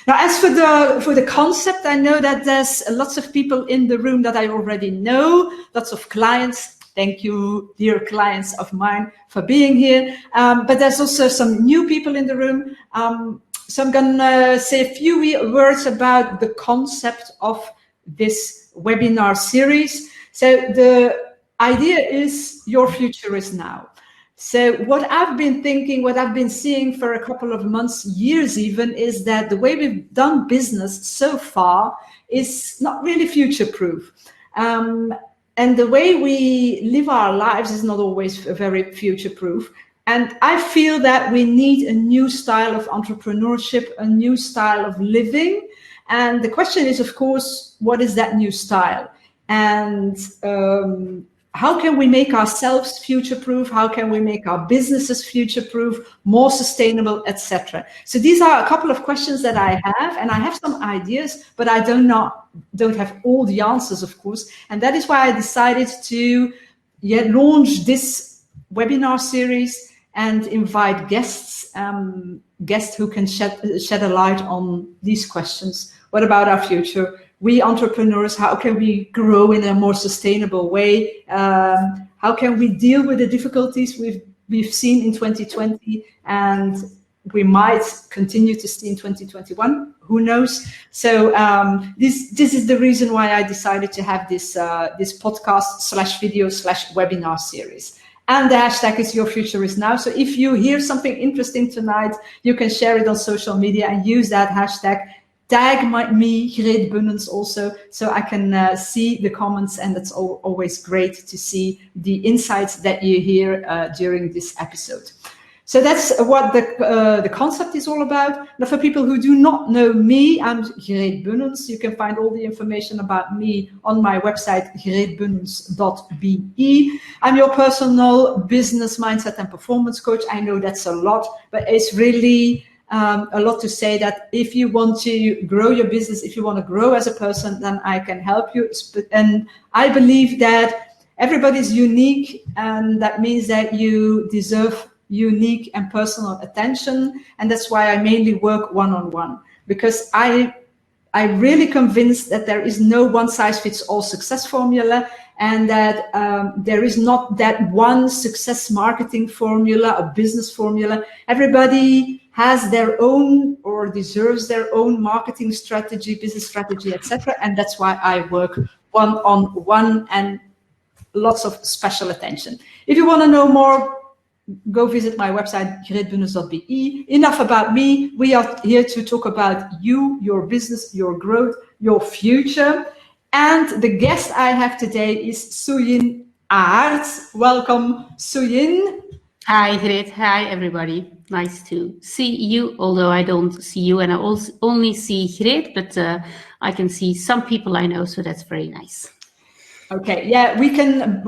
Now, as for the concept, I know that there's lots of people in the room that I already know, lots of clients. Thank you, dear clients of mine, for being here. But there's also some new people in the room. So I'm going to say a few words about the concept of this webinar series. So the idea is your future is now. So what I've been thinking, what I've been seeing for a couple of months, years even, is that the way we've done business so far is not really future-proof. And the way we live our lives is not always very future-proof. And I feel that we need a new style of entrepreneurship, a new style of living. And the question is, of course, what is that new style? And how can we make ourselves future-proof? How can we make our businesses future-proof, more sustainable, etc.? So these are a couple of questions that I have, and I have some ideas, but I don't have all the answers, of course. And that is why I decided to launch this webinar series and invite guests who can shed a light on these questions. What about our future? We entrepreneurs, how can we grow in a more sustainable way? How can we deal with the difficulties we've seen in 2020 and we might continue to see in 2021? Who knows? So this is the reason why I decided to have this this podcast/video/webinar series. And the hashtag is Your Future Is Now. So if you hear something interesting tonight, you can share it on social media and use that hashtag. Tag me, Greet Bunnens, also, so I can see the comments, and it's always great to see the insights that you hear during this episode. So that's what the concept is all about. Now, for people who do not know me, I'm Greet Bunnens. You can find all the information about me on my website, greetbunnens.be. I'm your personal business mindset and performance coach. I know that's a lot, but it's really a lot to say that if you want to grow your business, if you want to grow as a person, then I can help you. And I believe that everybody's unique, and that means that you deserve unique and personal attention. And that's why I mainly work one-on-one, because I'm really convinced that there is no one-size-fits-all success formula, and that there is not that one success marketing formula, a business formula. Everybody has their own or deserves their own marketing strategy, business strategy, etc. And that's why I work one-on-one and lots of special attention. If you want to know more, go visit my website, greetbunnens.be. Enough about me. We are here to talk about you, your business, your growth, your future. And the guest I have today is Suyin Aerts. Welcome, Suyin. Hi, Greet. Hi, everybody. Nice to see you, although I don't see you, and I also only see Greet, but I can see some people I know, so that's very nice. Okay, yeah, we can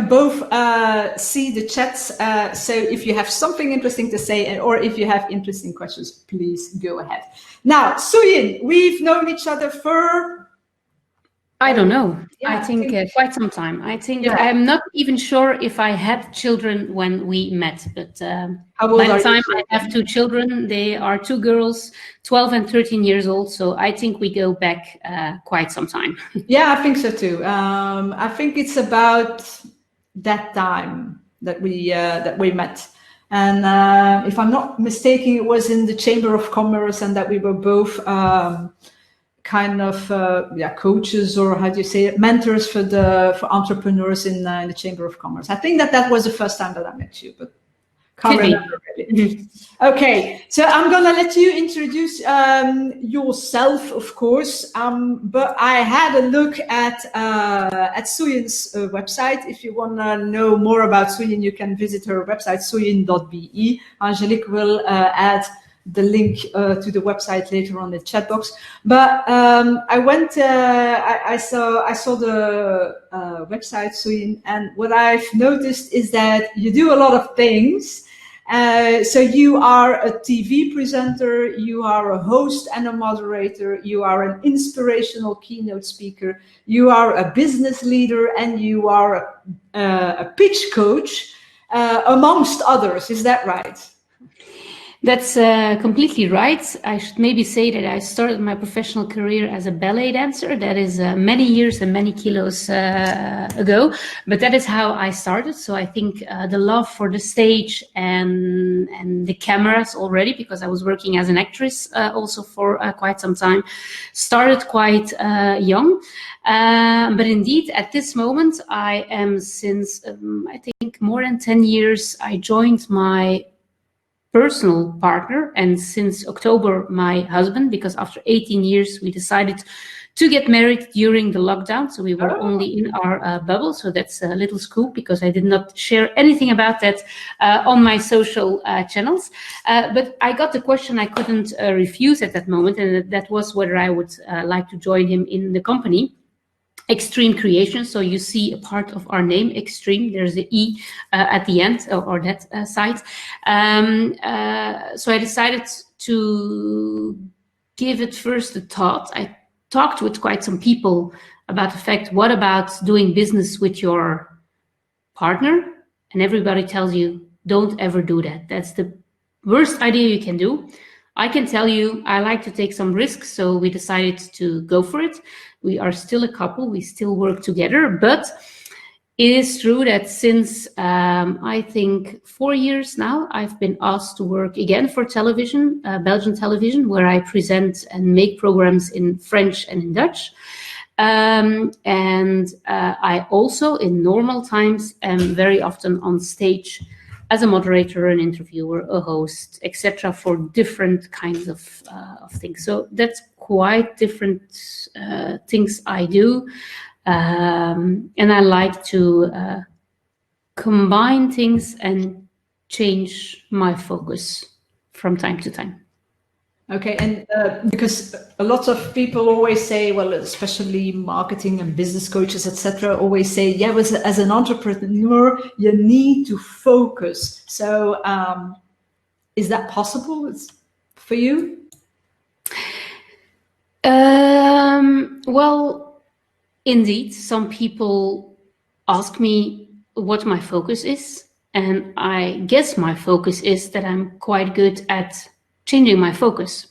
both see the chats. So if you have something interesting to say, or if you have interesting questions, please go ahead. Now, Suyin, we've known each other for... I don't know. Yeah, I think quite some time. I think I'm not even sure if I had children when we met, but by the time I have two children, they are two girls, 12 and 13 years old. So I think we go back quite some time. Yeah, I think so too. I think it's about that time that we met. And if I'm not mistaken, it was in the Chamber of Commerce, and that we were both kind of coaches, or how do you say it, mentors for entrepreneurs in the Chamber of Commerce. I think that was the first time that I met you, but can't remember really. Okay, so I'm gonna let you introduce yourself, of course. But I had a look at Suyin's website. If you want to know more about Suyin, you can visit her website, suyin.be. Angelique will add the link to the website later on the chat box. But I went, I saw the website, Suyin, and what I've noticed is that you do a lot of things. So you are a TV presenter, you are a host and a moderator, you are an inspirational keynote speaker, you are a business leader, and you are a pitch coach, amongst others. Is that right? That's completely right. I should maybe say that I started my professional career as a ballet dancer. That is many years and many kilos ago, but that is how I started. So I think the love for the stage and the cameras already, because I was working as an actress also for quite some time, started quite young. But indeed, at this moment, I am since I think more than 10 years, I joined my personal partner, and since October my husband, because after 18 years we decided to get married during the lockdown, so we were only in our bubble. So that's a little scoop, because I did not share anything about that on my social channels, but I got the question I couldn't refuse at that moment, and that was whether I would like to join him in the company Extreme Creation. So you see a part of our name, Extreme, there's the E at the end, or that side. So I decided to give it first a thought. I talked with quite some people about the fact, what about doing business with your partner? And everybody tells you, don't ever do that. That's the worst idea you can do. I can tell you, I like to take some risks, so we decided to go for it. We are still a couple, we still work together, but it is true that since I think 4 years now, I've been asked to work again for television, Belgian television, where I present and make programs in French and in Dutch. And I also, in normal times, am very often on stage as a moderator, an interviewer, a host, etc., for different kinds of things. So that's quite different things I do. And I like to combine things and change my focus from time to time. Okay, and because a lot of people always say, well, especially marketing and business coaches, etc., always say, yeah, as an entrepreneur, you need to focus. So is that possible for you? Well, indeed, some people ask me what my focus is, and I guess my focus is that I'm quite good at changing my focus.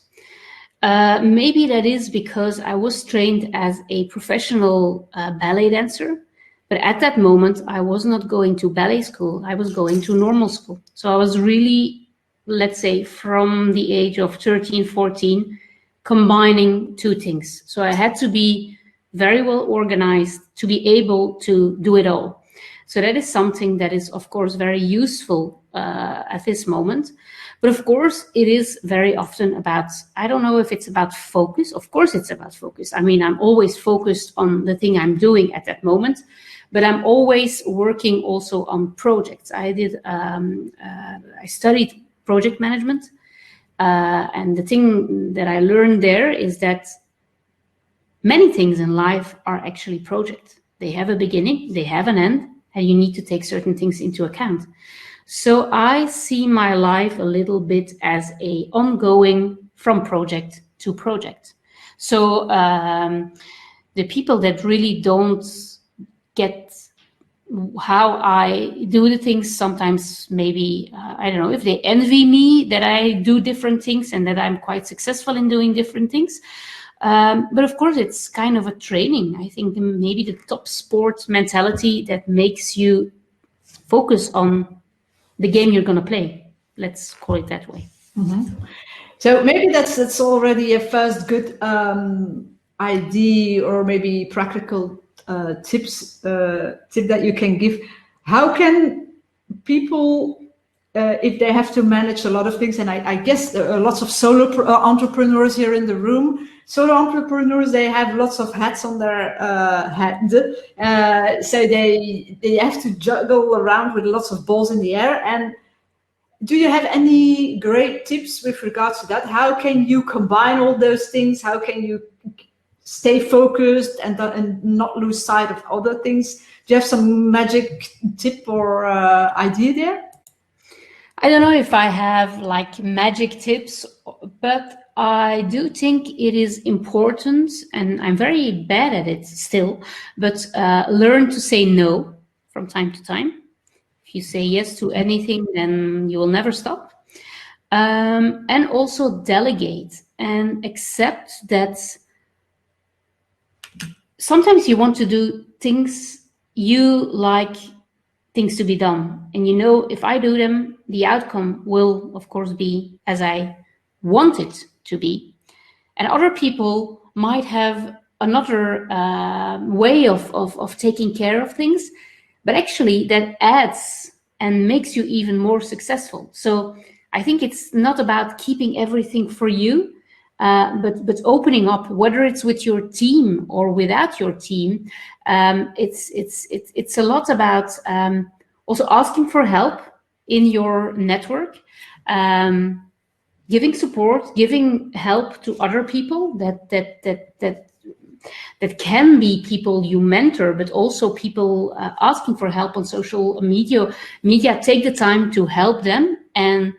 Maybe that is because I was trained as a professional ballet dancer, but at that moment I was not going to ballet school, I was going to normal school. So I was really, let's say, from the age of 13, 14, combining two things. So I had to be very well organized to be able to do it all. So that is something that is, of course, very useful at this moment. But of course, it is very often about, I don't know if it's about focus. Of course, it's about focus. I mean, I'm always focused on the thing I'm doing at that moment, but I'm always working also on projects. I studied project management. And the thing that I learned there is that many things in life are actually projects. They have a beginning, they have an end, and you need to take certain things into account. So I see my life a little bit as a ongoing from project to project. So the people that really don't get how I do the things, sometimes maybe, I don't know, if they envy me that I do different things and that I'm quite successful in doing different things. But of course, it's kind of a training. I think maybe the top sport mentality that makes you focus on the game you're going to play. Let's call it that way. Mm-hmm. So maybe that's already a first good idea, or maybe practical tip that you can give. How can people, if they have to manage a lot of things, and I guess there are lots of solo entrepreneurs here in the room. Solo entrepreneurs, they have lots of hats on their head, so they have to juggle around with lots of balls in the air. And do you have any great tips with regards to that? How can you combine all those things? How can you stay focused and not lose sight of other things? Do you have some magic tip or idea there? I don't know if I have like magic tips, but I do think it is important, and I'm very bad at it still, but learn to say no from time to time. If you say yes to anything, then you will never stop. and also delegate and accept that sometimes you want to do things you like things to be done. And you know, if I do them, the outcome will, of course, be as I want it to be. And other people might have another way of taking care of things, but actually that adds and makes you even more successful. So I think it's not about keeping everything for you, but opening up, whether it's with your team or without your team. It's a lot about also asking for help in your network, giving support, giving help to other people that can be people you mentor, but also people asking for help on social media. Take the time to help them, and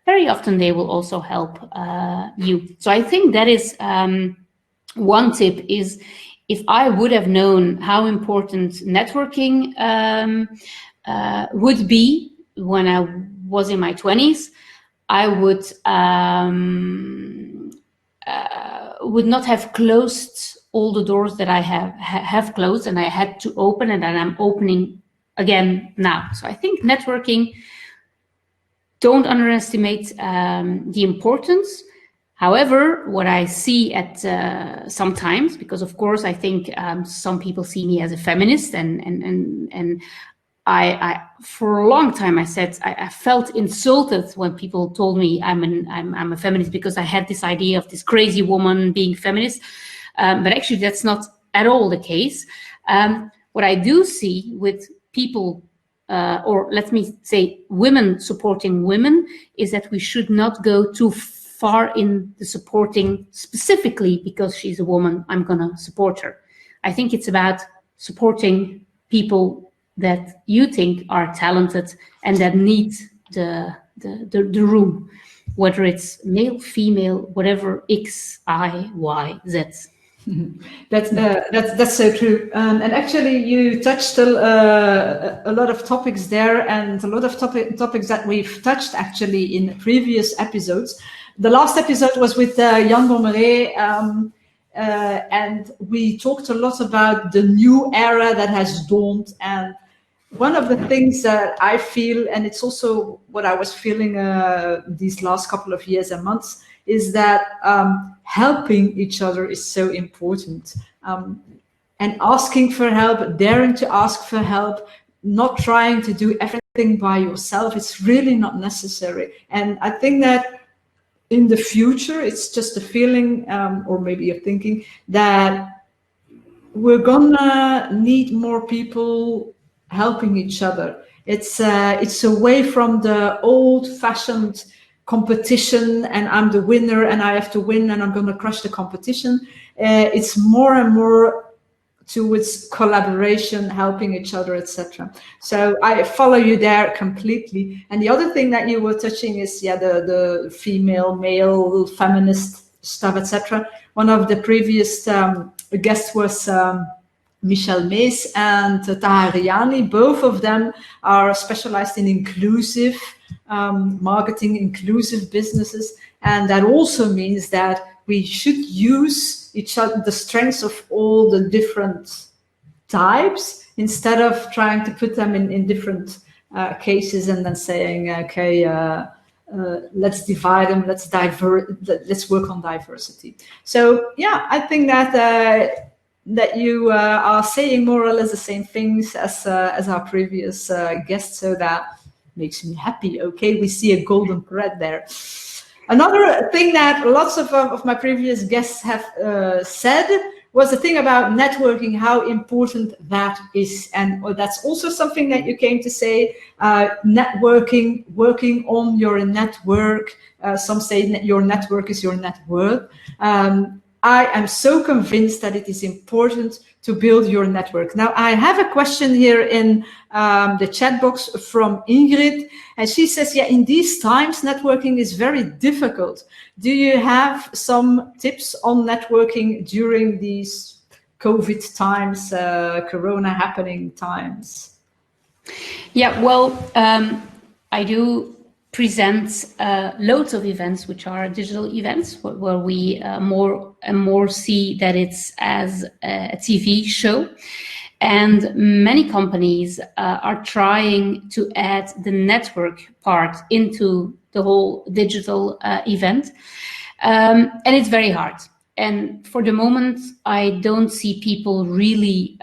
very often they will also help you. So I think that is one tip, is if I would have known how important networking would be when I was in my 20s, I would not have closed all the doors that I have closed, and I had to open, and I'm opening again now. So I think networking, don't underestimate the importance. However, what I see at sometimes, because of course I think some people see me as a feminist, and I for a long time I said I felt insulted when people told me I'm a feminist, because I had this idea of this crazy woman being feminist, but actually that's not at all the case. What I do see with people, or let me say women supporting women, is that we should not go too far in the supporting specifically because she's a woman, I'm gonna support her. I think it's about supporting people that you think are talented and that need the room, whether it's male, female, whatever, X, I, Y, Z. That's so true. And actually, you touched a lot of topics there, and a lot of topics that we've touched actually in previous episodes. The last episode was with Jan Bommeré, and we talked a lot about the new era that has dawned. And one of the things that I feel, and it's also what I was feeling these last couple of years and months, is that helping each other is so important. And asking for help, daring to ask for help, not trying to do everything by yourself, it's really not necessary. And I think that in the future, it's just a feeling, or maybe a thinking, that we're gonna need more people helping each other. It's away from the old-fashioned competition, and I'm the winner and I have to win and I'm going to crush the competition. It's more and more towards collaboration, helping each other, etc. So I follow you there completely. And the other thing that you were touching is the female, male, feminist stuff, etc. One of the previous guests was Michelle Mays and Tahariani. Both of them are specialized in inclusive marketing, inclusive businesses, and that also means that we should use each other, the strengths of all the different types, instead of trying to put them in different cases and then saying, okay, let's divide them, let's work on diversity. So yeah, I think that you are saying more or less the same things as our previous guests, so that makes me happy. Okay, we see a golden thread there. Another thing that lots of my previous guests have said was the thing about networking, how important that is. And that's also something that you came to say, networking, working on your network. Some say that your network is your net worth. I am so convinced that it is important to build your network. Now, I have a question here in the chat box from Ingrid, and she says, yeah, in these times, networking is very difficult. Do you have some tips on networking during these COVID times, Corona happening times? Yeah, well, I do present loads of events which are digital events, where we more and more see that it's as a TV show. And many companies are trying to add the network part into the whole digital event. And it's very hard. And for the moment, I don't see people really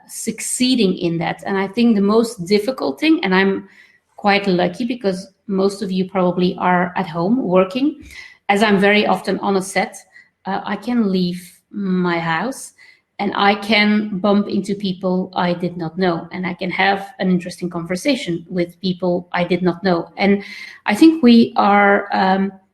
succeeding in that. And I think the most difficult thing, and I'm quite lucky because most of you probably are at home working, as I'm very often on a set, I can leave my house and I can bump into people I did not know, and I can have an interesting conversation with people I did not know. And I think we are,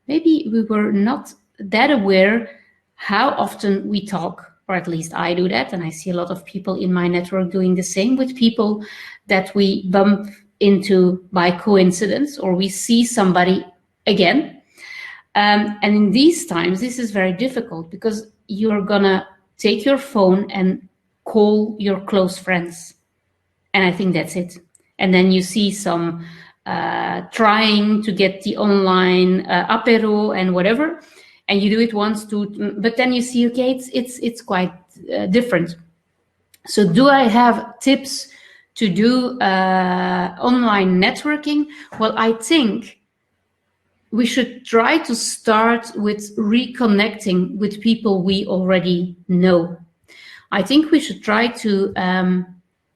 maybe we were not that aware how often we talk, or at least I do that, and I see a lot of people in my network doing the same, with people that we bump into by coincidence, or we see somebody again. And in these times, this is very difficult because you're gonna take your phone and call your close friends. And I think that's it. And then you see some trying to get the online apéro and whatever, and you do it once, two, but then you see, okay, it's quite different. So do I have tips to do online networking? Well, I think we should try to start with reconnecting with people we already know. I think we should try to,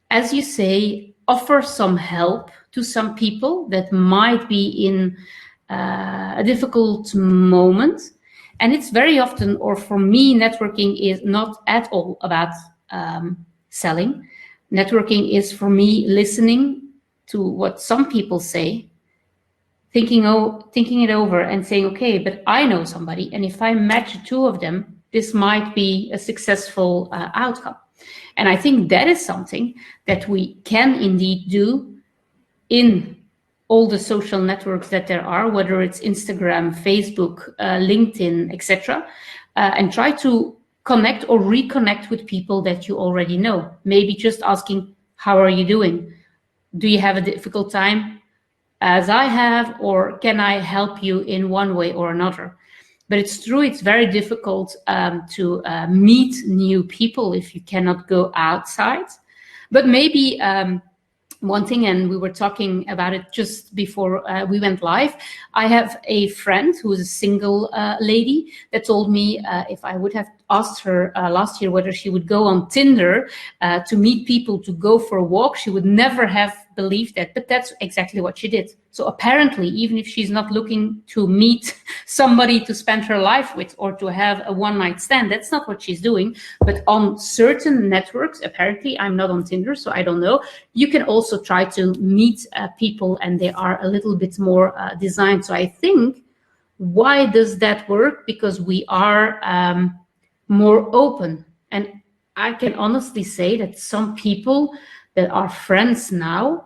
as you say, offer some help to some people that might be in a difficult moment. And it's very often, or for me, networking is not at all about selling. Networking is, for me, listening to what some people say, thinking it over and saying, okay, but I know somebody, and if I match two of them, this might be a successful outcome. And I think that is something that we can indeed do in all the social networks that there are, whether it's Instagram, Facebook, LinkedIn, etc., and try to connect or reconnect with people that you already know. Maybe just asking, how are you doing? Do you have a difficult time as I have, or can I help you in one way or another? But it's true, it's very difficult to meet new people if you cannot go outside. But maybe one thing, and we were talking about it just before we went live, I have a friend who's a single lady that told me if I would have asked her last year whether she would go on Tinder to meet people, to go for a walk, she would never have believed that, but that's exactly what she did. So apparently, even if she's not looking to meet somebody to spend her life with or to have a one-night stand, that's not what she's doing. But on certain networks, apparently, I'm not on Tinder, so I don't know, you can also try to meet people, and they are a little bit more designed. So I think, why does that work? Because we are more open. And I can honestly say that some people that are friends now,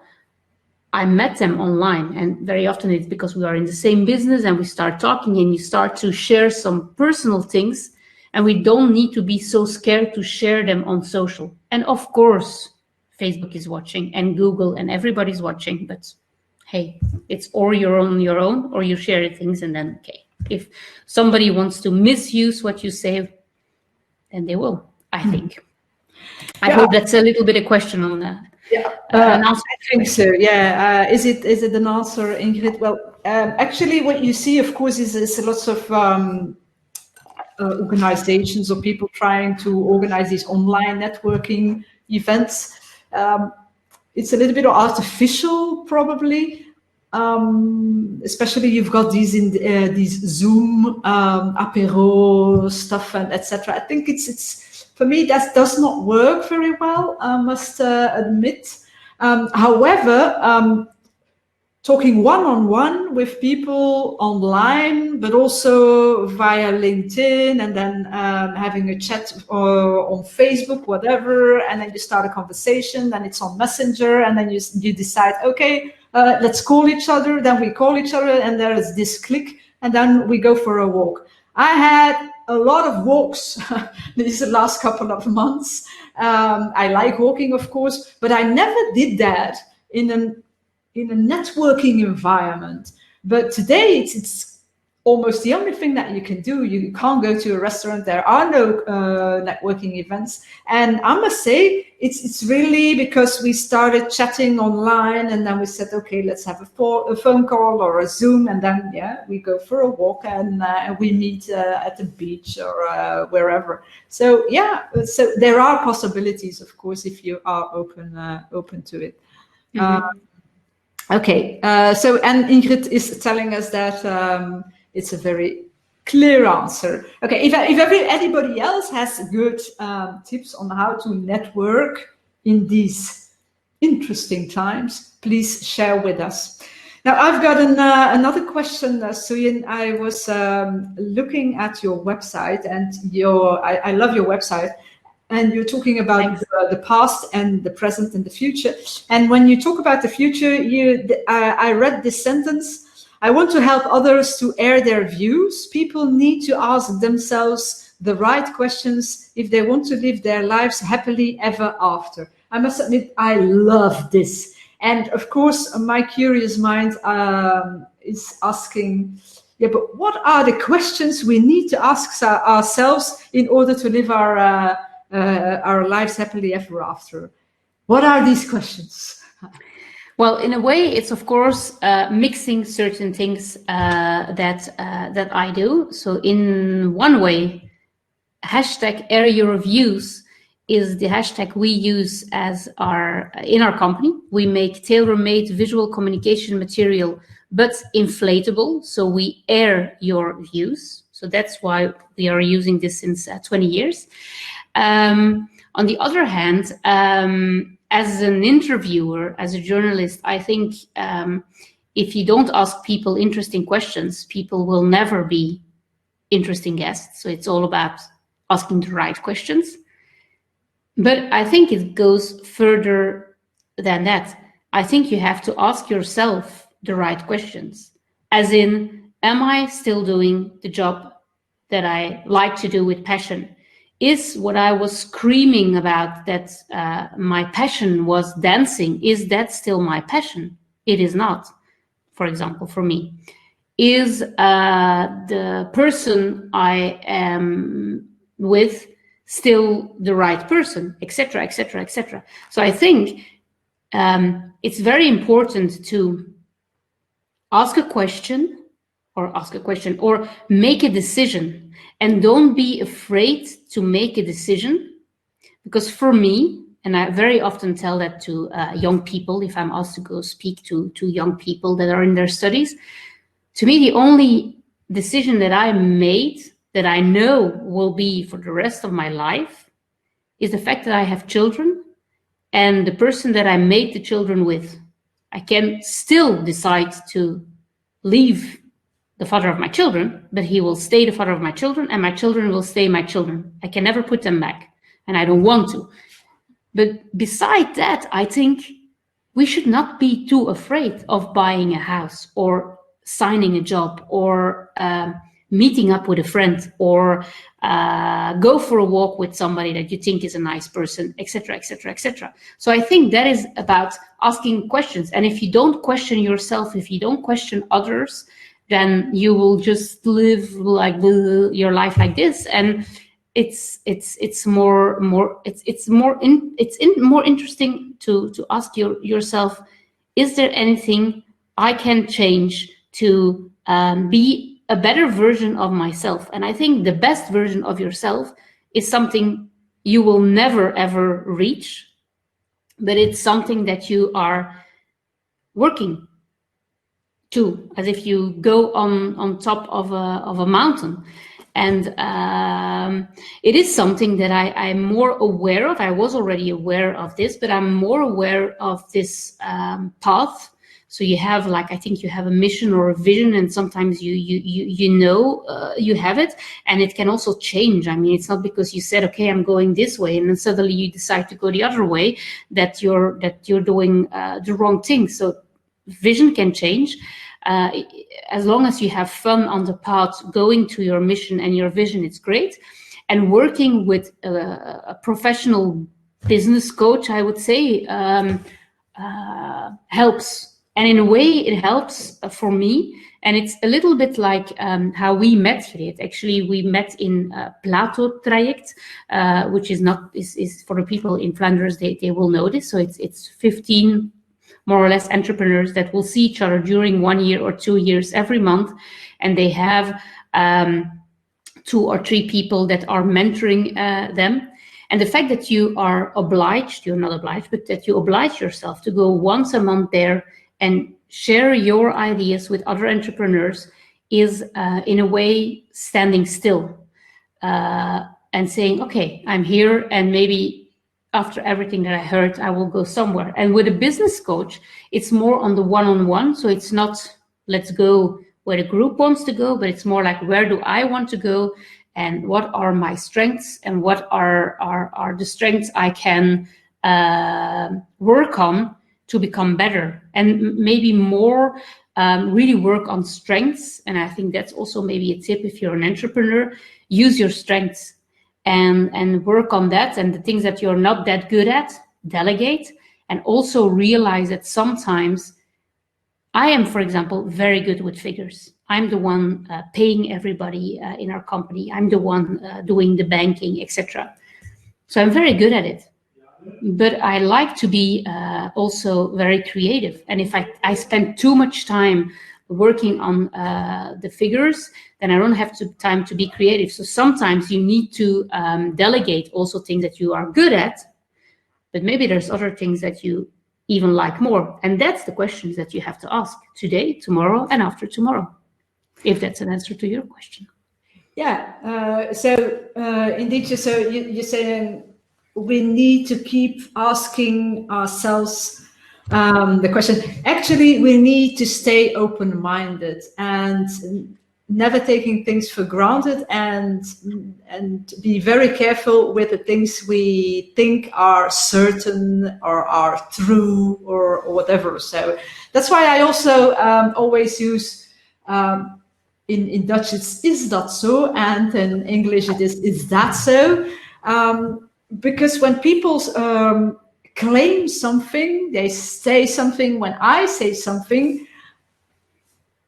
I met them online, and very often it's because we are in the same business and we start talking and you start to share some personal things, and we don't need to be so scared to share them on social. And of course, Facebook is watching and Google and everybody's watching, but hey, it's or you're on your own or you share things, and then, okay, if somebody wants to misuse what you say, then they will, I think. I hope that's a little bit a question on that. I think so. Yeah. Is it an answer, Ingrid? Well, actually, what you see, of course, is lots of organizations or people trying to organize these online networking events. It's a little bit artificial, probably. Especially you've got these Zoom apéro stuff and etc. I think it's for me that does not work very well, I must admit. However, talking one-on-one with people online, but also via LinkedIn, and then having a chat on Facebook, whatever, and then you start a conversation, then it's on Messenger, and then you decide, okay, let's call each other, then we call each other, and there is this click, and then we go for a walk. I had a lot of walks these last couple of months. I like walking, of course, but I never did that in a networking environment. But today it's almost the only thing that you can do. You can't go to a restaurant. There are no networking events. And I must say, it's really because we started chatting online, and then we said, okay, let's have a phone call or a Zoom, and then we go for a walk, and we meet at the beach or wherever. So so there are possibilities, of course, if you are open to it. Okay, so and Ingrid is telling us that it's a very clear answer. Okay, if anybody else has good tips on how to network in these interesting times, please share with us. Now, I've got another question, Suyin. I was looking at your website, and I love your website. And you're talking about the past and the present and the future. And when you talk about the future, I read this sentence: I want to help others to air their views. People need to ask themselves the right questions if they want to live their lives happily ever after. I must admit, I love this. And of course, my curious mind is asking, but what are the questions we need to ask ourselves in order to live our lives happily ever after? What are these questions? Well, in a way, it's of course mixing certain things that I do. So in one way, hashtag air your views is the hashtag we use in our company. We make tailor-made visual communication material, but inflatable. So we air your views. So that's why we are using this since 20 years. On the other hand, as an interviewer, as a journalist, I think if you don't ask people interesting questions, people will never be interesting guests. So it's all about asking the right questions. But I think it goes further than that. I think you have to ask yourself the right questions, as in, am I still doing the job that I like to do with passion? Is what I was screaming about, that my passion was dancing, is that still my passion? It is not, for example, for me. Is the person I am with still the right person, etc., etc., etc. So I think it's very important to ask a question or make a decision, and don't be afraid to make a decision. Because for me, and I very often tell that to young people, if I'm asked to go speak to young people that are in their studies, to me, the only decision that I made that I know will be for the rest of my life is the fact that I have children, and the person that I made the children with. I can still decide to leave the father of my children, but he will stay the father of my children, and my children will stay my children. I can never put them back, and I don't want to. But beside that, I think we should not be too afraid of buying a house or signing a job or meeting up with a friend or go for a walk with somebody that you think is a nice person, etc., etc., etc. So I think that is about asking questions. And if you don't question yourself, if you don't question others, then you will just live like your life like this, and it's more interesting to ask yourself, is there anything I can change to be a better version of myself? And I think the best version of yourself is something you will never ever reach, but it's something that you are working to, as if you go on top of a mountain. And it is something that I'm more aware of. I was already aware of this, but I'm more aware of this path. So you have, like, I think you have a mission or a vision, and sometimes you know you have it, and it can also change. I mean, it's not because you said, okay, I'm going this way, and then suddenly you decide to go the other way, that you're doing the wrong thing. So vision can change. As long as you have fun on the path going to your mission and your vision, it's great. And working with a professional business coach, I would say, helps. And in a way, it helps for me And it's a little bit like how we met here. Actually, we met in Plato Traject, which is for the people in Flanders, they will know this. So it's 15 more or less entrepreneurs that will see each other during 1 year or 2 years every month. And they have 2 or 3 people that are mentoring them. And the fact that you are obliged, you're not obliged, but that you oblige yourself to go once a month there and share your ideas with other entrepreneurs is in a way standing still and saying, okay, I'm here, and maybe after everything that I heard, I will go somewhere. And with a business coach, it's more on the one-on-one. So it's not, let's go where the group wants to go, but it's more like, where do I want to go? And what are my strengths, and what are the strengths I can work on to become better, and maybe more really work on strengths. And I think that's also maybe a tip if you're an entrepreneur: use your strengths and work on that, and the things that you're not that good at, delegate. And also realize that sometimes I am, for example, very good with figures. I'm the one paying everybody in our company. I'm the one doing the banking, etc. So I'm very good at it. But I like to be also very creative. And if I spend too much time working on the figures, then I don't have time to be creative. So sometimes you need to delegate also things that you are good at, but maybe there's other things that you even like more. And that's the questions that you have to ask today, tomorrow, and after tomorrow, if that's an answer to your question. Yeah, indeed, so you're saying we need to keep asking ourselves the question. Actually, we need to stay open-minded and never taking things for granted, and be very careful with the things we think are certain or are true or whatever. So that's why I also always use in Dutch it's "is dat zo," and in English it is that so? Because when people claim something, they say something. When I say something,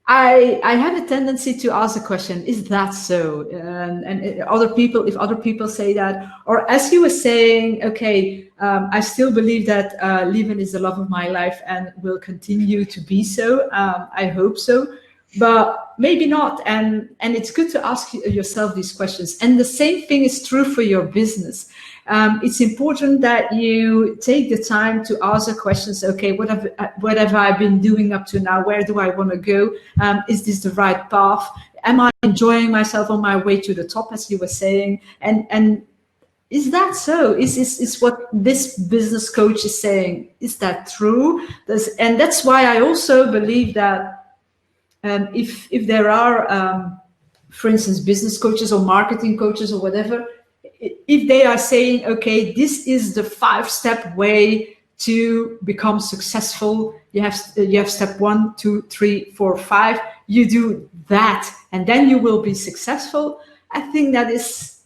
I have a tendency to ask the question, is that so? And if other people say that, or as you were saying, okay, I still believe that Lieven is the love of my life and will continue to be so. I hope so, but maybe not. And it's good to ask yourself these questions. And the same thing is true for your business. It's important that you take the time to ask the questions. Okay, what have I been doing up to now? Where do I want to go? Is this the right path? Am I enjoying myself on my way to the top, as you were saying? And is that so? Is what this business coach is saying, is that true? And that's why I also believe that if there are, for instance, business coaches or marketing coaches or whatever, if they are saying, okay, this is the 5-step way to become successful, you have step 1, 2, 3, 4, 5, you do that, and then you will be successful. I think that is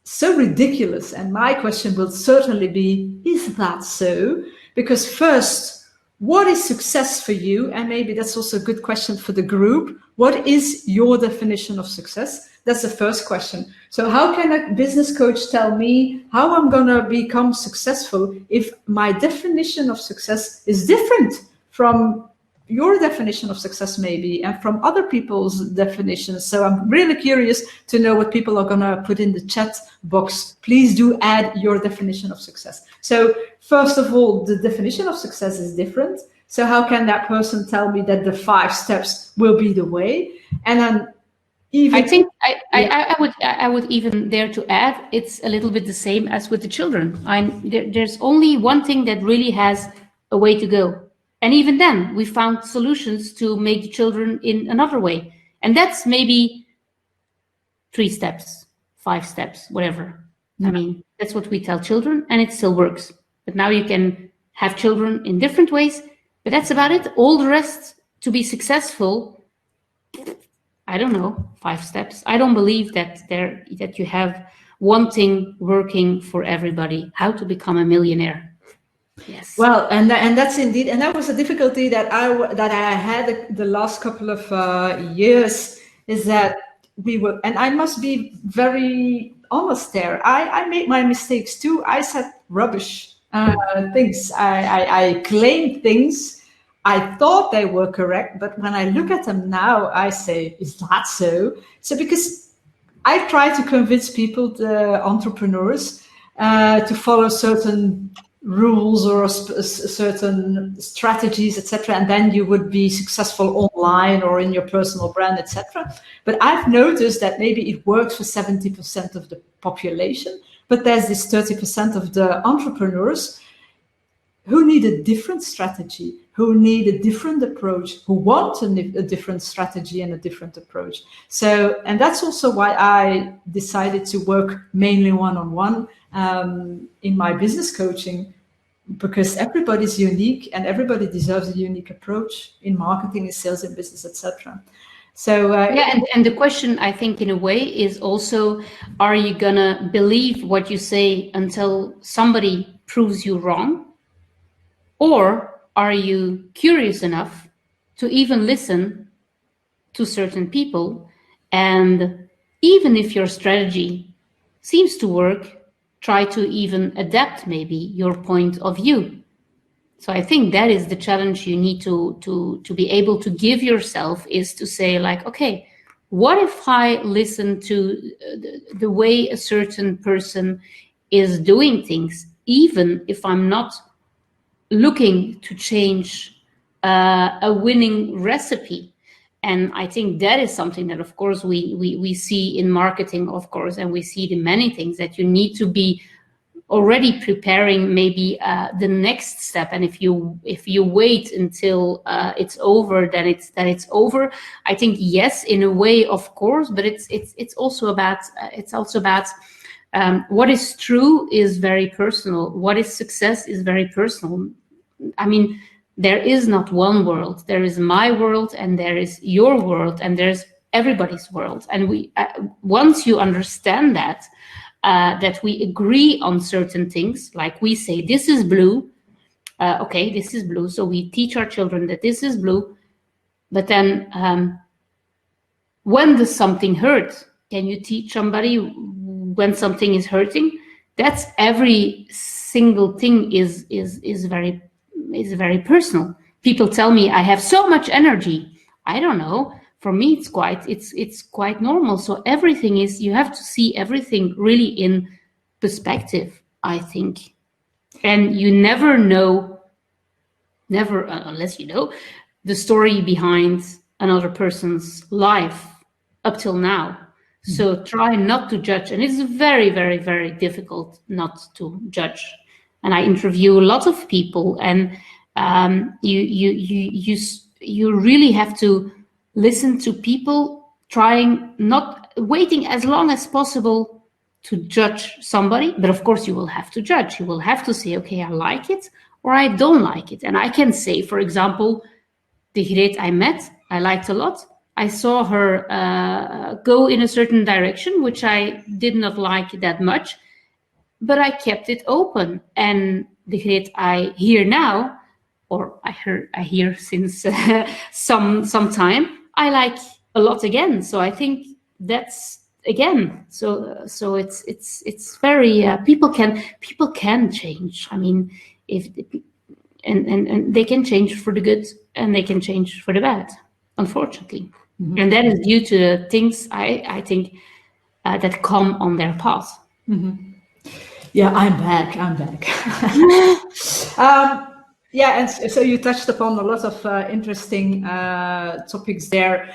so ridiculous. And my question will certainly be, is that so? Because first, what is success for you? And maybe that's also a good question for the group. What is your definition of success? That's the first question. So how can a business coach tell me how I'm going to become successful if my definition of success is different from your definition of success, maybe, and from other people's definitions? So I'm really curious to know what people are going to put in the chat box. Please do add your definition of success. So first of all, the definition of success is different. So how can that person tell me that the 5 steps will be the way? And then I think I would even dare to add, it's a little bit the same as with the children. There's only one thing that really has a way to go. And even then, we found solutions to make the children in another way. And that's maybe 3 steps, 5 steps, whatever. I mean, that's what we tell children, and it still works. But now you can have children in different ways, but that's about it. All the rest, to be successful, I don't know, 5 steps. I don't believe that you have one thing working for everybody. How to become a millionaire. Yes. Well, and that's indeed, and that was a difficulty that I had the last couple of years, is that we were, and I must be very honest there. I made my mistakes too. I said rubbish things. I claimed things. I thought they were correct, but when I look at them now, I say, is that so? So because I try to convince people, the entrepreneurs, to follow certain rules or certain strategies, etc., and then you would be successful online or in your personal brand, etc. But I've noticed that maybe it works for 70% of the population, but there's this 30% of the entrepreneurs who need a different strategy, who need a different approach, who want a different strategy and a different approach. So, and that's also why I decided to work mainly one-on-one in my business coaching, because everybody's unique and everybody deserves a unique approach in marketing, in sales, in business, etc. So yeah, and the question, I think, in a way, is also, are you gonna believe what you say until somebody proves you wrong? Or are you curious enough to even listen to certain people? And even if your strategy seems to work, try to even adapt maybe your point of view. So I think that is the challenge you need to be able to give yourself, is to say, like, okay, what if I listen to the way a certain person is doing things, even if I'm not looking to change a winning recipe? And I think that is something that, of course, we see in marketing, of course, and we see it in many things, that you need to be already preparing maybe the next step. And if you wait until it's over, then it's over. I think, yes, in a way, of course, but it's also about what is true is very personal. What is success is very personal. I mean, there is not one world. There is my world, and there is your world, and there's everybody's world. And we once you understand that, that we agree on certain things, like we say, this is blue. Okay, this is blue. So we teach our children that this is blue. But then when does something hurt? Can you teach somebody when something is hurting? That's every single thing is very personal. People tell me I have so much energy. I don't know. For me, it's quite normal. So everything is, you have to see everything really in perspective, I think. And you never know, unless you know the story behind another person's life up till now. So try not to judge. And it's very, very, very difficult not to judge. And I interview a lot of people, and you really have to listen to people, trying, not waiting as long as possible to judge somebody. But of course, you will have to judge. You will have to say, okay, I like it or I don't like it. And I can say, for example, the Greet I met, I liked a lot. I saw her go in a certain direction, which I did not like that much, but I kept it open. And the Greet I hear now, or I hear since some time, I like a lot again. So I think that's, again, so it's very people can change. I mean, if and they can change for the good, and they can change for the bad, unfortunately. Mm-hmm. And that is due to the things I think that come on their path. Mm-hmm. Yeah, I'm back. Yeah, and so you touched upon a lot of interesting topics there.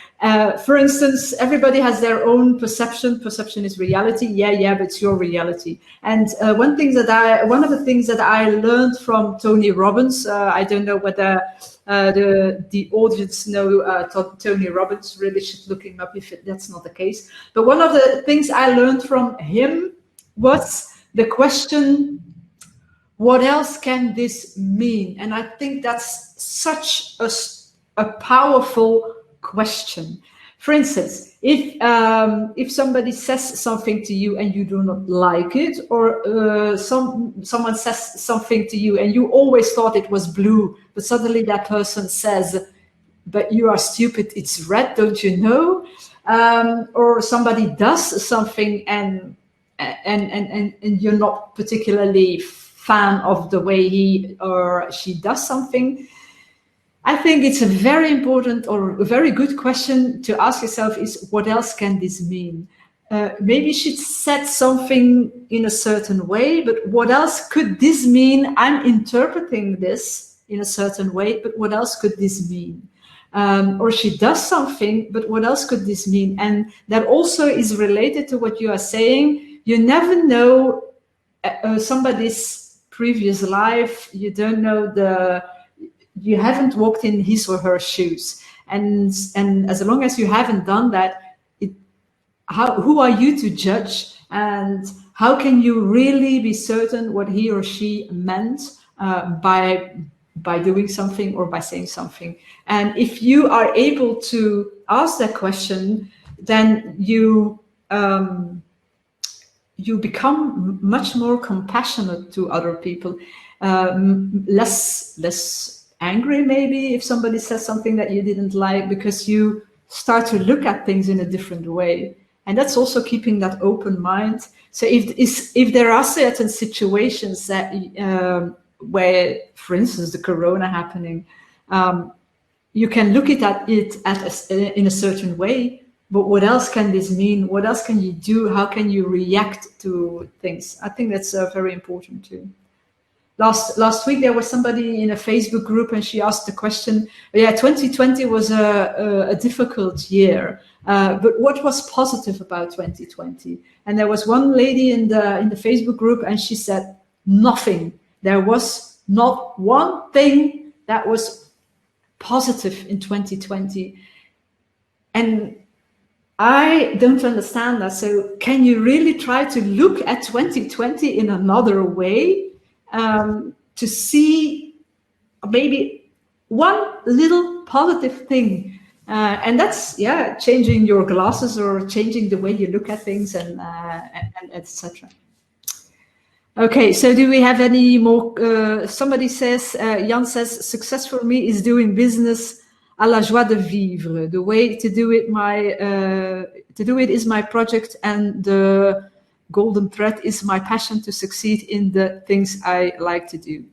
For instance, everybody has their own perception. Perception is reality. Yeah, but it's your reality. And one of the things that I learned from Tony Robbins, I don't know whether the audience know Tony Robbins. Really should look him up if that's not the case. But one of the things I learned from him was the question, what else can this mean? And I think that's such a powerful question. For instance, if somebody says something to you and you do not like it, or someone says something to you and you always thought it was blue, but suddenly that person says, "But you are stupid, it's red, don't you know?" Or somebody does something and you're not particularly fan of the way he or she does something. I think it's a very important or a very good question to ask yourself is, what else can this mean? Maybe she said something in a certain way, but what else could this mean? I'm interpreting this in a certain way, but what else could this mean? Or she does something, but what else could this mean? And that also is related to what you are saying. You never know somebody's previous life. You don't know you haven't walked in his or her shoes. And as long as you haven't done that, who are you to judge? And how can you really be certain what he or she meant by doing something or by saying something? And if you are able to ask that question, then you become much more compassionate to other people, less angry maybe if somebody says something that you didn't like, because you start to look at things in a different way. And that's also keeping that open mind. So if there are certain situations that where, for instance, the corona happening, you can look at it in a certain way, but what else can this mean? What else can you do? How can you react to things? I think that's very important too. Last week there was somebody in a Facebook group and she asked the question, yeah, 2020 was a difficult year, but what was positive about 2020? And there was one lady in the Facebook group and she said, nothing. There was not one thing that was positive in 2020. And I don't understand that. So can you really try to look at 2020 in another way? To see maybe one little positive thing, and that's changing your glasses or changing the way you look at things, and etc. Okay, so do we have any more? Somebody says, Jan says, success for me is doing business à la joie de vivre. The way to do it is my project, and the golden thread is my passion to succeed in the things I like to do.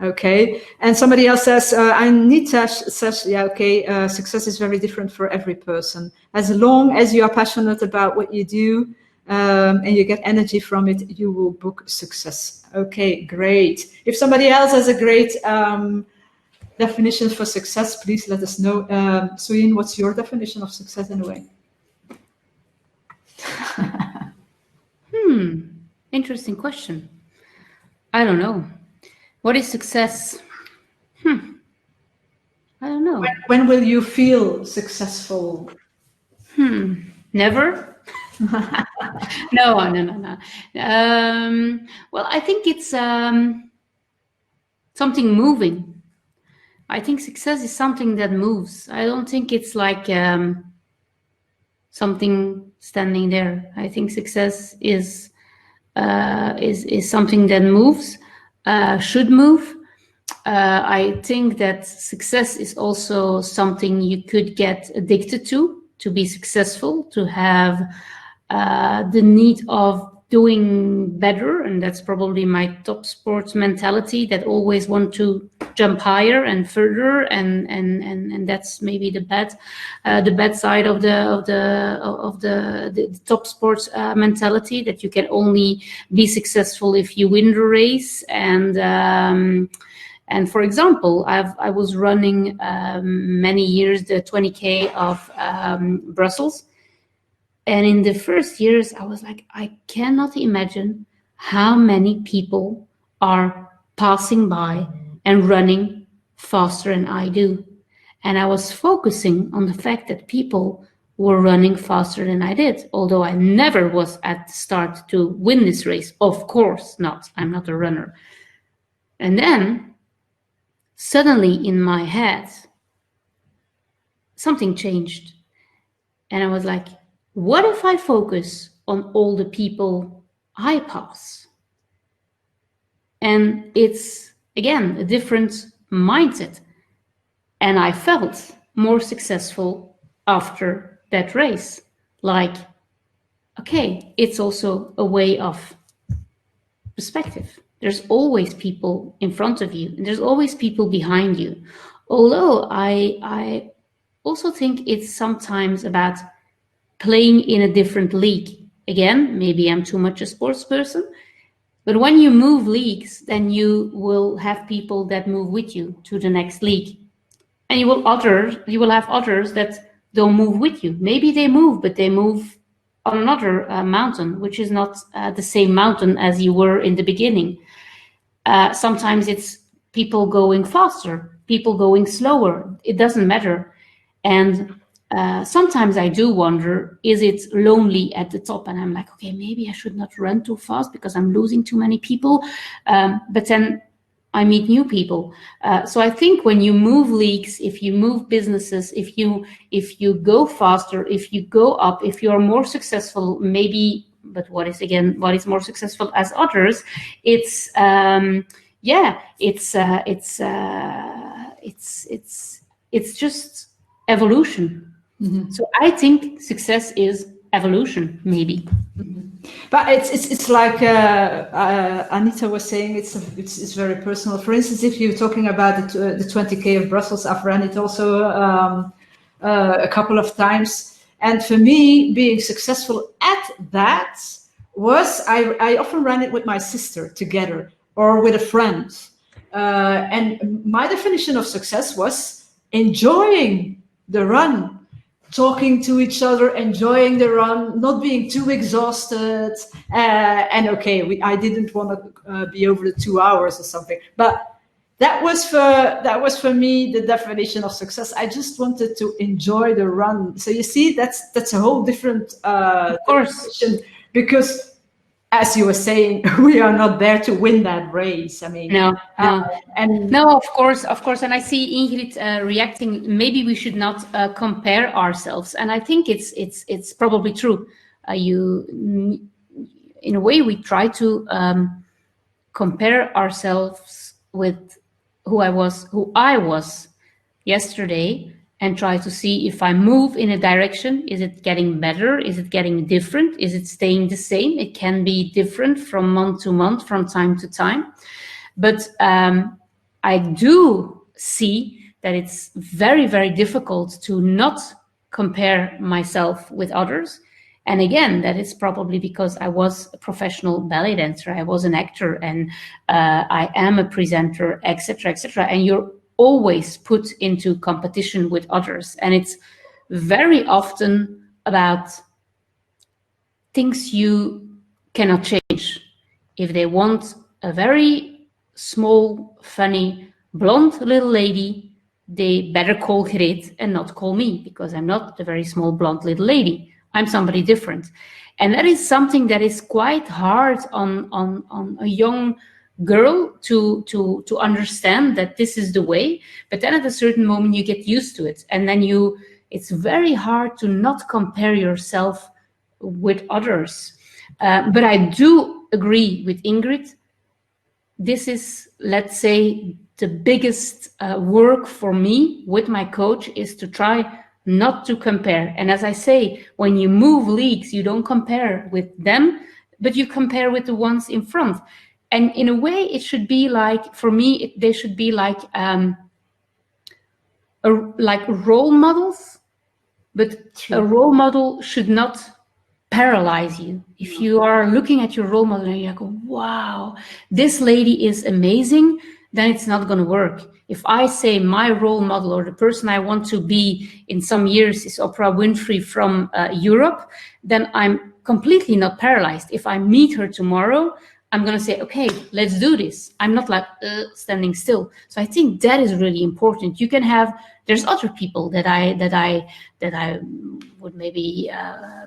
Okay, and somebody else says, Anita says, yeah, okay, success is very different for every person. As long as you are passionate about what you do and you get energy from it, you will book success. Okay, great. If somebody else has a great definition for success, please let us know. Suyin, what's your definition of success in a way? Interesting question. I don't know. What is success? I don't know. When will you feel successful? Never. No. Well, I think it's something moving. I think success is something that moves. I don't think it's like something standing there. I think success is something that moves, should move. I think that success is also something you could get addicted to be successful, to have the need of doing better. And that's probably my top sports mentality, that always want to jump higher and further, and that's maybe the bad side of the top sports mentality, that you can only be successful if you win the race. And for example, I was running many years the 20K of Brussels. And in the first years, I was like, I cannot imagine how many people are passing by and running faster than I do. And I was focusing on the fact that people were running faster than I did, although I never was at the start to win this race. Of course not. I'm not a runner. And then suddenly in my head, something changed. And I was like, what if I focus on all the people I pass? And it's, again, a different mindset. And I felt more successful after that race. Like, okay, it's also a way of perspective. There's always people in front of you, and there's always people behind you. Although I also think it's sometimes about playing in a different league. Again, maybe I'm too much a sports person, but when you move leagues, then you will have people that move with you to the next league. And you will have others that don't move with you. Maybe they move, but they move on another mountain, which is not the same mountain as you were in the beginning. Sometimes it's people going faster, people going slower. It doesn't matter. And sometimes I do wonder, is it lonely at the top? And I'm like, okay, maybe I should not run too fast because I'm losing too many people. But then I meet new people. So I think when you move leagues, if you move businesses, if you go faster, if you go up, if you're more successful, maybe, but what is more successful as others, it's just evolution. Mm-hmm. So I think success is evolution, maybe. Mm-hmm. But it's like Anita was saying, it's very personal. For instance, if you're talking about the 20K of Brussels, I've run it also a couple of times. And for me, being successful at that was, I often ran it with my sister together or with a friend. And my definition of success was enjoying the run, talking to each other, enjoying the run, not being too exhausted. And okay, I didn't want to be over the 2 hours or something, but that was for me the definition of success. I just wanted to enjoy the run. So you see, that's a whole different definition, because as you were saying, we are not there to win that race. I mean, no, of course. And I see Ingrid reacting. Maybe we should not compare ourselves, and I think it's probably true. In a way, we try to compare ourselves with who I was yesterday, and try to see if I move in a direction, is it getting better? Is it getting different? Is it staying the same? It can be different from month to month, from time to time. But I do see that it's very, very difficult to not compare myself with others. And again, that is probably because I was a professional ballet dancer, I was an actor, and I am a presenter, etc., etc. And you're always put into competition with others, and it's very often about things you cannot change. If they want a very small, funny, blonde little lady, they better call Greet and not call me, because I'm not the very small, blonde little lady. I'm somebody different. And that is something that is quite hard on a young girl to understand, that this is the way. But then at a certain moment you get used to it, and then it's very hard to not compare yourself with others. But I do agree with Ingrid. This is, let's say, the biggest work for me with my coach, is to try not to compare. And as I say, when you move leagues, you don't compare with them, but you compare with the ones in front. And in a way, it should be like, for me, they should be like role models, but true. A role model should not paralyze you. If you are looking at your role model and you go, wow, this lady is amazing, then it's not going to work. If I say my role model, or the person I want to be in some years, is Oprah Winfrey from Europe, then I'm completely not paralyzed. If I meet her tomorrow, I'm going to say, okay, let's do this. I'm not like standing still. So I think that is really important. You can have there's other people that I would maybe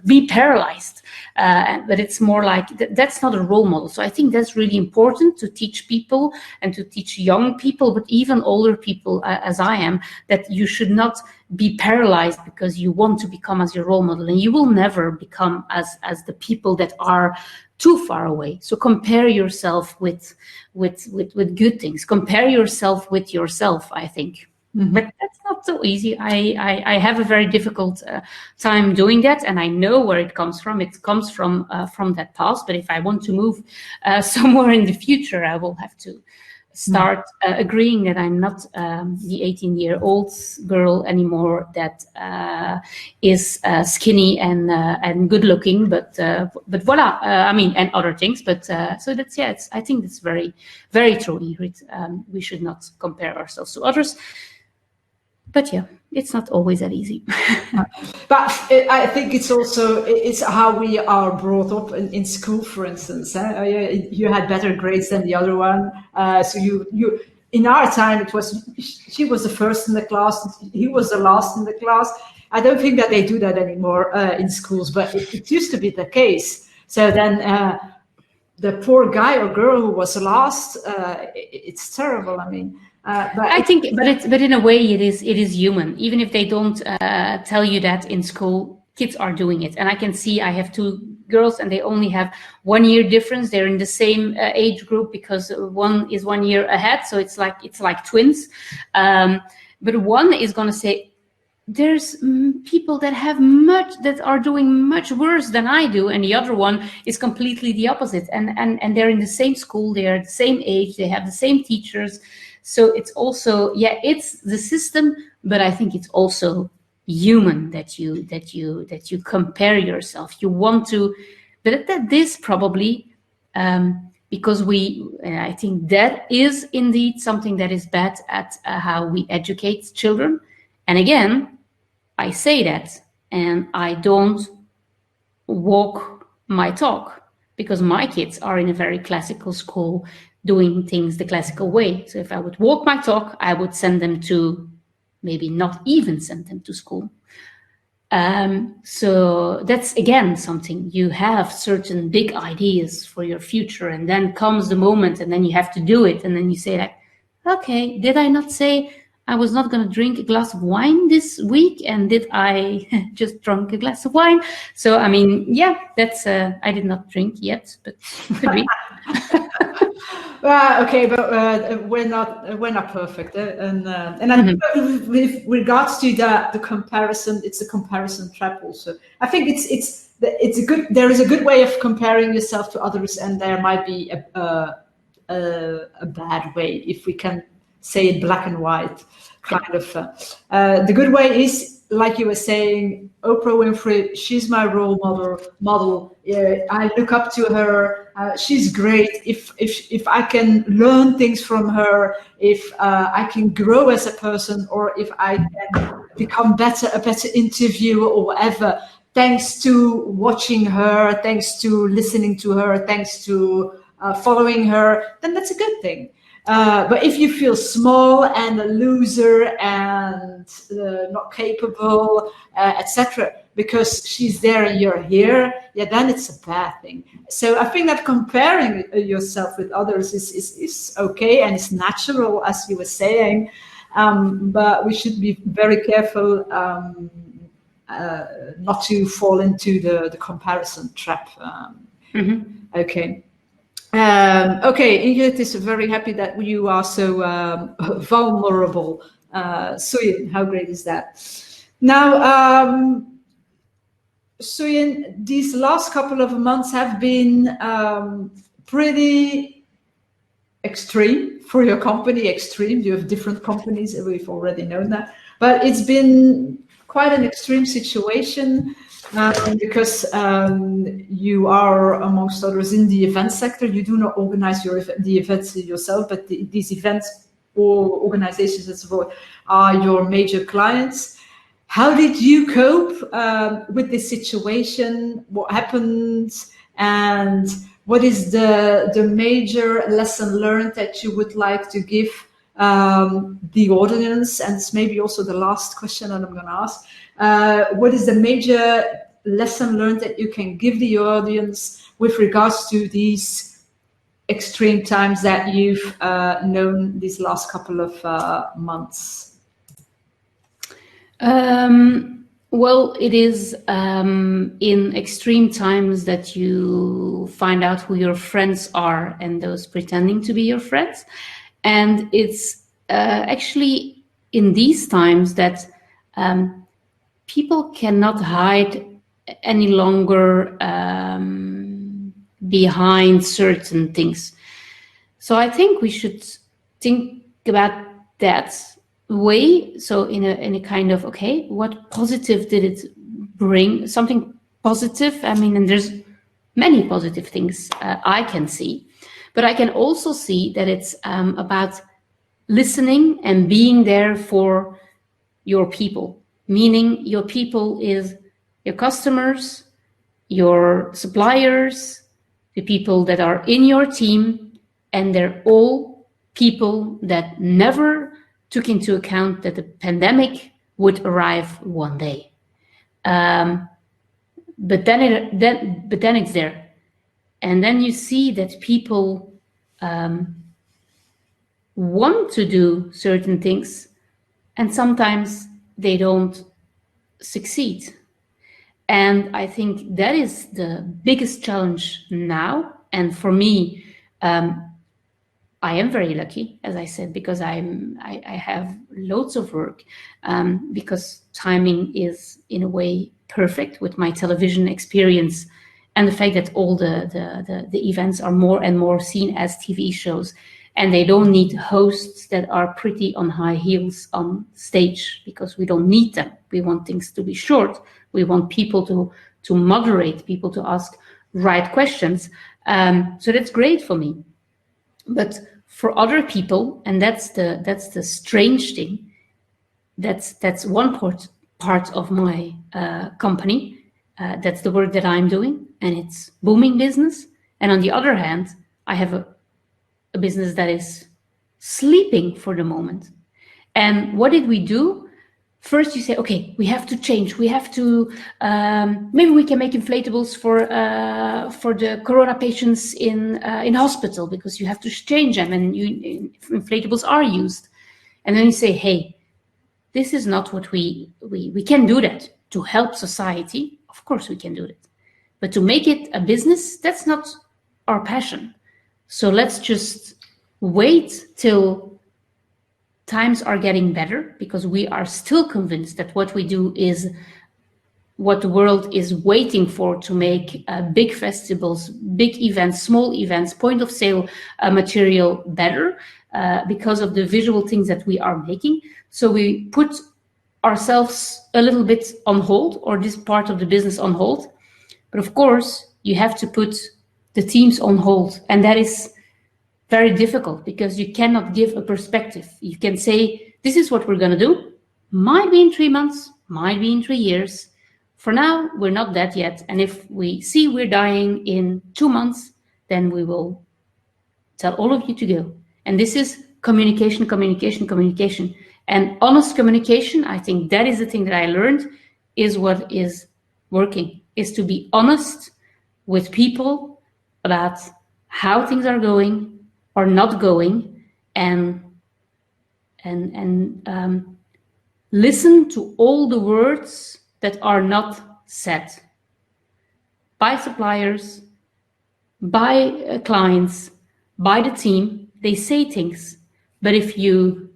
be paralyzed, but it's more like that's not a role model. So I think that's really important to teach people and to teach young people, but even older people as I am, that you should not be paralyzed because you want to become as your role model, and you will never become as the people that are too far away. So compare yourself with good things. Compare yourself with yourself, I think. Mm-hmm. But that's not so easy. I have a very difficult time doing that, and I know where it comes from. It comes from that past. But if I want to move somewhere in the future, I will have to start agreeing that I'm not the 18-year-old girl anymore that is skinny and good looking, but voila, I mean, and other things. But so that's, yeah, I think that's very, very true, Ingrid. We should not compare ourselves to others. But yeah, it's not always that easy. But I think it's how we are brought up in school, for instance. You had better grades than the other one. So you in our time, it was she was the first in the class, he was the last in the class. I don't think that they do that anymore in schools, but it used to be the case. So then the poor guy or girl who was last, it's terrible. I mean. But in a way, it is human. Even if they don't tell you that in school, kids are doing it. And I can see I have two girls, and they only have 1 year difference. They're in the same age group because one is 1 year ahead. So it's like twins. But one is going to say, there's people that are doing much worse than I do, and the other one is completely the opposite. And they're in the same school, they're the same age, they have the same teachers. So it's also, yeah, it's the system, but I think it's also human that you compare yourself. You want to, but that this probably because I think that is indeed something that is bad at how we educate children. And again, I say that, and I don't walk my talk, because my kids are in a very classical school doing things the classical way. So if I would walk my talk, I would send them to, maybe not even send them to school. So that's, again, something. You have certain big ideas for your future, and then comes the moment, and then you have to do it. And then you say, like, okay, did I not say I was not going to drink a glass of wine this week? And did I just drink a glass of wine? So, I mean, yeah, that's, I did not drink yet, but could be. Okay, but we're not perfect, and I think with regards to the comparison, it's a comparison trap also. I think there is a good way of comparing yourself to others, and there might be a bad way, if we can say it black and white, kind of. The good way is, like you were saying, Oprah Winfrey, she's my role model. I look up to her. She's great. If I can learn things from her, if I can grow as a person, or if I can become a better interviewer or whatever, thanks to watching her, thanks to listening to her, thanks to following her, then that's a good thing. But if you feel small and a loser and not capable, etc., because she's there and you're here, yeah, then it's a bad thing. So I think that comparing yourself with others is okay, and it's natural, as you were saying, but we should be very careful not to fall into the comparison trap. Okay. Okay, Ingrid is very happy that you are so vulnerable. Suyin, how great is that? Now, Suyin, these last couple of months have been pretty extreme for your company. Extreme, you have different companies, we've already known that. But it's been quite an extreme situation. Because you are, amongst others, in the event sector. You do not organize the events yourself, but these events or organizations as well are your major clients. How did you cope with this situation? What happened? And what is the major lesson learned that you would like to give the audience, and it's maybe also the last question that I'm going to ask. What is the major lesson learned that you can give the audience with regards to these extreme times that you've known these last couple of months? Well, it is in extreme times that you find out who your friends are and those pretending to be your friends. And it's actually in these times that people cannot hide any longer behind certain things. So I think we should think about that way. So in a kind of, okay, what positive did it bring? Something positive. I mean, and there's many positive things I can see, but I can also see that it's about listening and being there for your people, meaning your people is your customers, your suppliers, the people that are in your team, and they're all people that never took into account that the pandemic would arrive one day. But then it's there. And then you see that people want to do certain things, and sometimes they don't succeed. And I think that is the biggest challenge now. And for me, I am very lucky, as I said, because I have loads of work, because timing is in a way perfect with my television experience and the fact that all the events are more and more seen as TV shows, and they don't need hosts that are pretty on high heels on stage, because we don't need them. We want things to be short. We want people to moderate, people to ask right questions. So that's great for me. But for other people, and that's the strange thing, that's one part of my company. That's the work that I'm doing, and it's booming business. And on the other hand, I have a business that is sleeping for the moment. And what did we do? First, you say, okay, we have to change. We have to, maybe we can make inflatables for the corona patients in hospital, because you have to change them, and inflatables are used. And then you say, hey, this is not what we can do that to help society. Of course we can do that. But to make it a business, that's not our passion. So let's just wait till times are getting better, because we are still convinced that what we do is what the world is waiting for, to make big festivals, big events, small events, point of sale material better, because of the visual things that we are making. So we put ourselves a little bit on hold, or this part of the business on hold. But of course, you have to put the teams on hold. And that is very difficult, because you cannot give a perspective. You can say, this is what we're going to do. Might be in 3 months, might be in 3 years. For now, we're not that yet. And if we see we're dying in 2 months, then we will tell all of you to go. And this is communication, communication, communication. And honest communication, I think that is the thing that I learned, is what is working, is to be honest with people about how things are going or not going, and listen to all the words that are not said by suppliers, by clients, by the team. They say things, but if you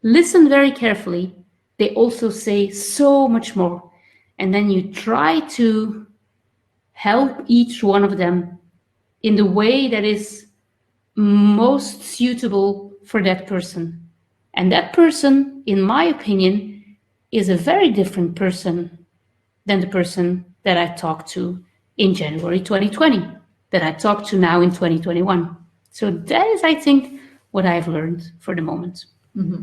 listen very carefully, they also say so much more. And then you try to help each one of them in the way that is most suitable for that person. And that person, in my opinion, is a very different person than the person that I talked to in January 2020, that I talked to now in 2021. So that is, I think, what I've learned for the moment. Mm-hmm.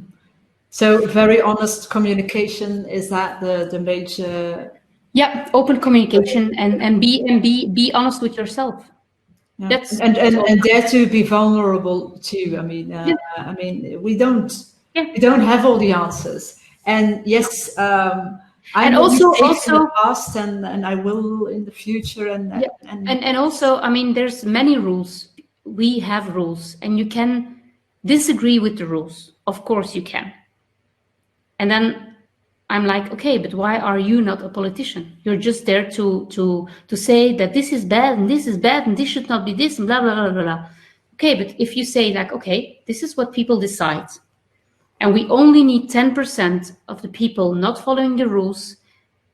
So very honest communication, is that the major? Yeah, open communication, and be honest with yourself. That's and dare to be vulnerable too. I mean, we don't have all the answers, and yes, I made mistakes in the past, and I will in the future, and also, I mean, there's many rules. We have rules, and you can disagree with the rules. Of course, you can. And then I'm like, okay, but why are you not a politician? You're just there to say that this is bad and this is bad and this should not be this and blah blah blah blah blah. Okay, but if you say like, okay, this is what people decide, and we only need 10% of the people not following the rules,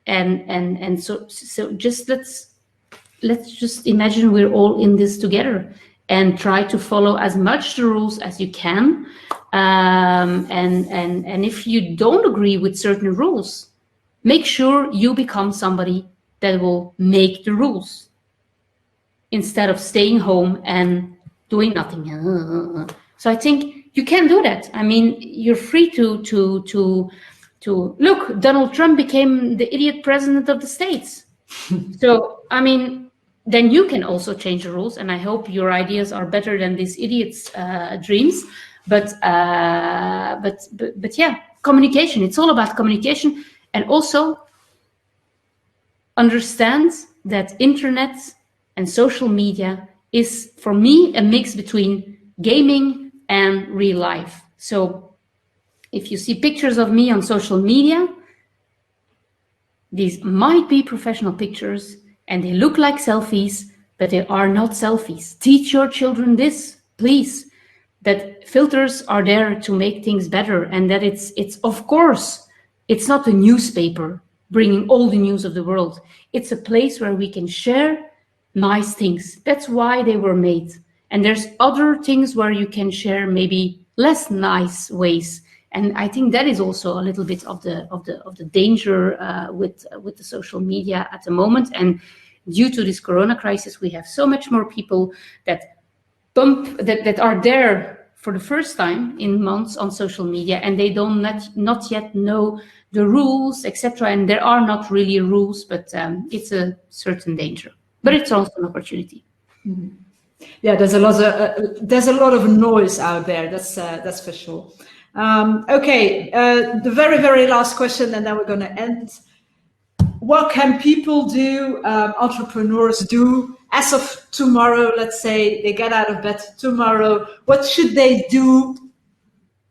and so just let's just imagine we're all in this together and try to follow as much the rules as you can. And if you don't agree with certain rules, make sure you become somebody that will make the rules instead of staying home and doing nothing. So I think you can do that. I mean, you're free to look. Donald Trump became the idiot president of the States. So I mean, then you can also change the rules. And I hope your ideas are better than these idiots' dreams. But yeah, communication. It's all about communication, and also understand that internet and social media is, for me, a mix between gaming and real life. So if you see pictures of me on social media, these might be professional pictures and they look like selfies, but they are not selfies. Teach your children this, please. That filters are there to make things better, and that it's of course, it's not a newspaper bringing all the news of the world. It's a place where we can share nice things. That's why they were made. And there's other things where you can share maybe less nice ways. And I think that is also a little bit of the danger with the social media at the moment. And due to this Corona crisis, we have so much more people that are there for the first time in months on social media, and they don't not yet know the rules, etc. And there are not really rules, but it's a certain danger. But it's also an opportunity. Mm-hmm. Yeah, there's a lot of noise out there. That's for sure. Okay, the very last question, and then we're going to end. What can people do, entrepreneurs do, as of tomorrow? Let's say they get out of bed tomorrow. What should they do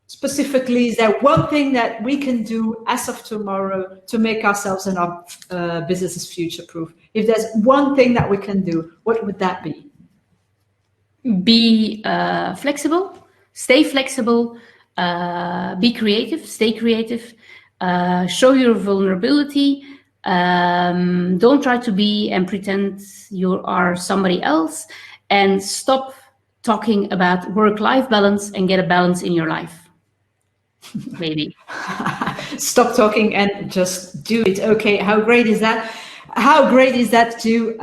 specifically? Is there one thing that we can do as of tomorrow to make ourselves and our businesses future-proof? If there's one thing that we can do, what would that be? Be flexible, stay flexible, be creative, stay creative, show your vulnerability. Don't try to be and pretend you are somebody else, and stop talking about work-life balance and get a balance in your life. Maybe. Stop talking and just do it. Okay, how great is that? How great is that to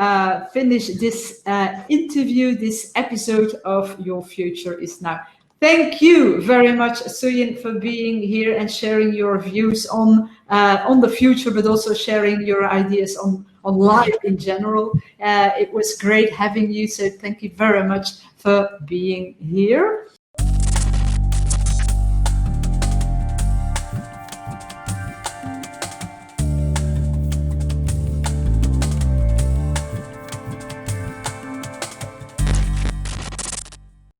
finish this interview, this episode of Your Future is Now. Thank you very much, Suyin, for being here and sharing your views on the future, but also sharing your ideas on life in general. It was great having you, so thank you very much for being here.